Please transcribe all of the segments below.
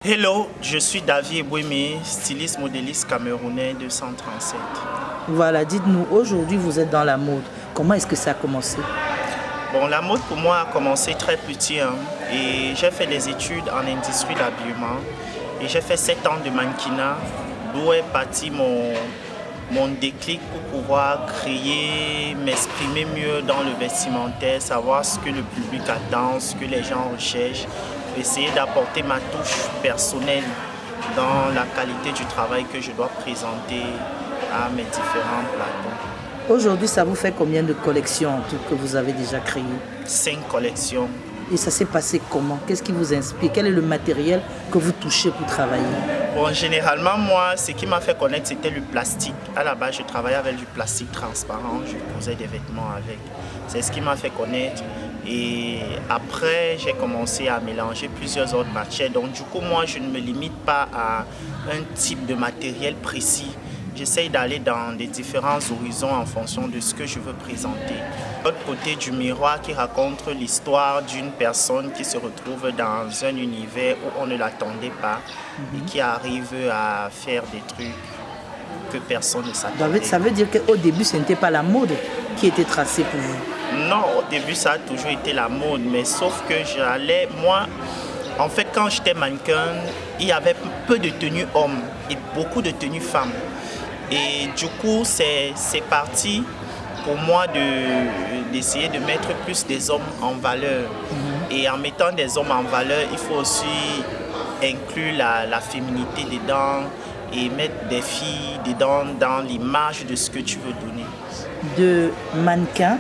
Hello, je suis David Ebouemi, styliste modéliste camerounais de 137. Voilà, dites-nous, aujourd'hui vous êtes dans la mode. Comment est-ce que ça a commencé? Bon, la mode pour moi a commencé très petit et j'ai fait des études en industrie d'habillement et j'ai fait 7 ans de mannequinat, d'où est parti mon déclic pour pouvoir créer, m'exprimer mieux dans le vestimentaire, savoir ce que le public attend, ce que les gens recherchent, essayer d'apporter ma touche personnelle dans la qualité du travail que je dois présenter à mes différents plateaux. Aujourd'hui, ça vous fait combien de collections en tout que vous avez déjà créées? 5 collections. Et ça s'est passé comment? Qu'est-ce qui vous inspire? Quel est le matériel que vous touchez pour travailler? Bon, généralement, moi, ce qui m'a fait connaître, c'était le plastique. À la base, je travaillais avec du plastique transparent, je posais des vêtements avec. C'est ce qui m'a fait connaître. Et après, j'ai commencé à mélanger plusieurs autres matières. Donc, du coup, moi, je ne me limite pas à un type de matériel précis. J'essaye d'aller dans des différents horizons en fonction de ce que je veux présenter. L'autre côté du miroir qui raconte l'histoire d'une personne qui se retrouve dans un univers où on ne l'attendait pas et qui arrive à faire des trucs que personne ne s'attendait. Ça veut dire qu'au début, ce n'était pas la mode qui était tracée pour vous? Non, au début, ça a toujours été la mode, mais sauf que moi, en fait, quand j'étais mannequin, il y avait peu de tenues hommes et beaucoup de tenues femmes. Et du coup, c'est parti pour moi d'essayer de mettre plus des hommes en valeur. Et en mettant des hommes en valeur, il faut aussi inclure la féminité dedans et mettre des filles dedans dans l'image de ce que tu veux donner. De mannequin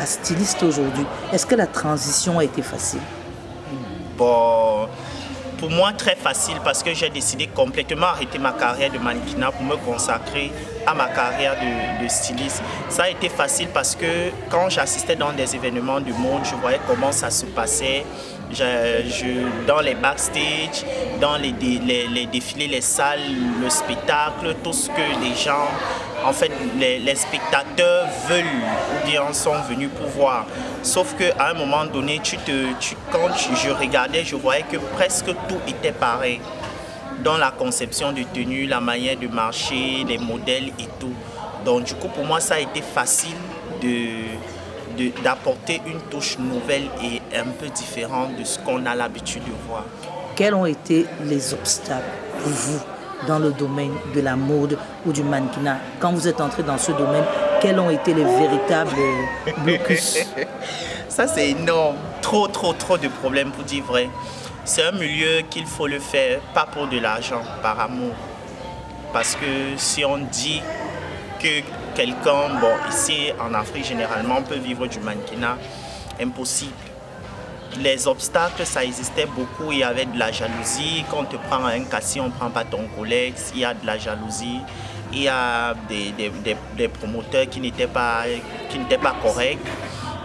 à styliste aujourd'hui, est-ce que la transition a été facile? Bon, pour moi, très facile parce que j'ai décidé complètement arrêter ma carrière de mannequinat pour me consacrer à ma carrière de styliste. Ça a été facile parce que quand j'assistais dans des événements du monde, je voyais comment ça se passait. Dans les backstage, dans les défilés, les salles, le spectacle, tout ce que les gens, en fait, les spectateurs veulent ou bien sont venus pour voir. Sauf qu'à un moment donné, quand je regardais, je voyais que presque tout était pareil. Dans la conception de tenue, la manière de marcher, les modèles et tout. Donc du coup, pour moi, ça a été facile d'apporter une touche nouvelle et un peu différente de ce qu'on a l'habitude de voir. Quels ont été les obstacles pour vous dans le domaine de la mode ou du mannequinat? Quand vous êtes entré dans ce domaine, quels ont été les véritables blocus? Ça, c'est énorme. Trop de problèmes pour dire vrai. C'est un milieu qu'il faut le faire, pas pour de l'argent, par amour. Parce que si on dit que quelqu'un, bon, ici en Afrique, généralement, on peut vivre du mannequinat, impossible. Les obstacles, ça existait beaucoup. Il y avait de la jalousie. Quand on te prend un cassier, on ne prend pas ton collègue. Il y a de la jalousie. Il y a des promoteurs qui n'étaient pas corrects,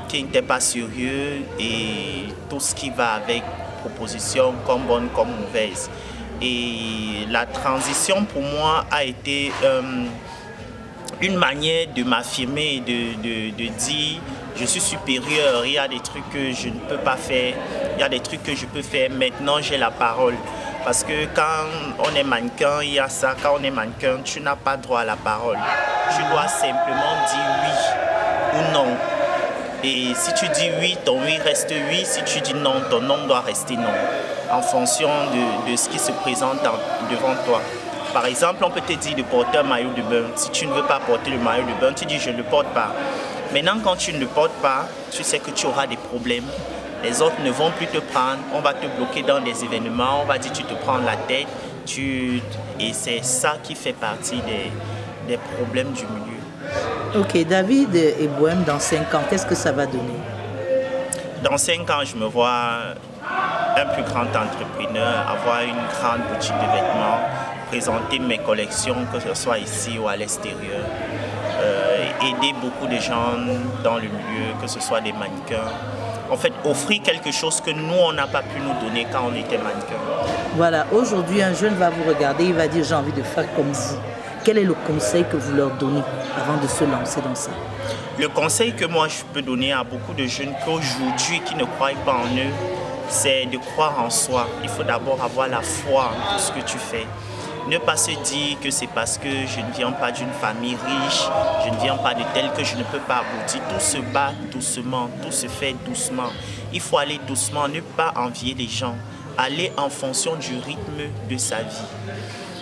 qui n'étaient pas sérieux et tout ce qui va avec proposition, comme bonne, comme mauvaise. Et la transition pour moi a été une manière de m'affirmer, de dire je suis supérieur, il y a des trucs que je ne peux pas faire, il y a des trucs que je peux faire, maintenant j'ai la parole. Parce que quand on est mannequin, il y a ça, quand on est mannequin, tu n'as pas droit à la parole. Tu dois simplement dire oui ou non. Et si tu dis oui, ton oui reste oui, si tu dis non, ton non doit rester non, en fonction de ce qui se présente devant toi. Par exemple, on peut te dire de porter un maillot de bain. Si tu ne veux pas porter le maillot de bain, tu dis je ne le porte pas. Maintenant, quand tu ne le portes pas, tu sais que tu auras des problèmes. Les autres ne vont plus te prendre, on va te bloquer dans des événements, on va dire tu te prends la tête. Et c'est ça qui fait partie des problèmes du milieu. Ok, David Ebouemi, dans 5 ans, qu'est-ce que ça va donner? Dans 5 ans, je me vois un plus grand entrepreneur, avoir une grande boutique de vêtements, présenter mes collections, que ce soit ici ou à l'extérieur, aider beaucoup de gens dans le milieu, que ce soit des mannequins. En fait, offrir quelque chose que nous, on n'a pas pu nous donner quand on était mannequin. Voilà, aujourd'hui, un jeune va vous regarder, il va dire j'ai envie de faire comme vous. Quel est le conseil que vous leur donnez avant de se lancer dans ça? Le conseil que moi je peux donner à beaucoup de jeunes qu'aujourd'hui qui ne croient pas en eux, c'est de croire en soi. Il faut d'abord avoir la foi en tout ce que tu fais. Ne pas se dire que c'est parce que je ne viens pas d'une famille riche, je ne viens pas de tel que je ne peux pas aboutir. Tout se bat doucement, tout se fait doucement. Il faut aller doucement, ne pas envier les gens. Aller en fonction du rythme de sa vie.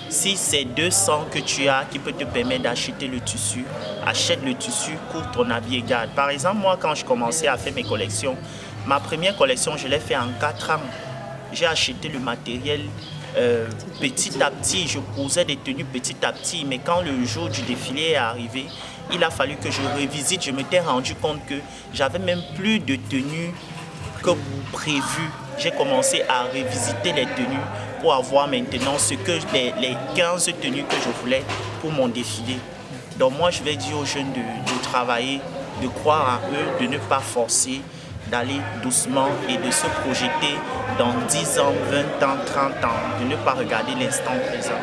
Si c'est 200 que tu as qui peut te permettre d'acheter le tissu, achète le tissu, cours ton habit et garde. Par exemple, moi, quand je commençais à faire mes collections, ma première collection, je l'ai fait en 4 ans. J'ai acheté le matériel petit à petit, je posais des tenues petit à petit, mais quand le jour du défilé est arrivé, il a fallu que je revisite. Je m'étais rendu compte que j'avais même plus de tenues que prévu. J'ai commencé à revisiter les tenues pour avoir maintenant les 15 tenues que je voulais pour mon défilé. Donc moi, je vais dire aux jeunes de travailler, de croire en eux, de ne pas forcer, d'aller doucement et de se projeter dans 10 ans, 20 ans, 30 ans, de ne pas regarder l'instant présent.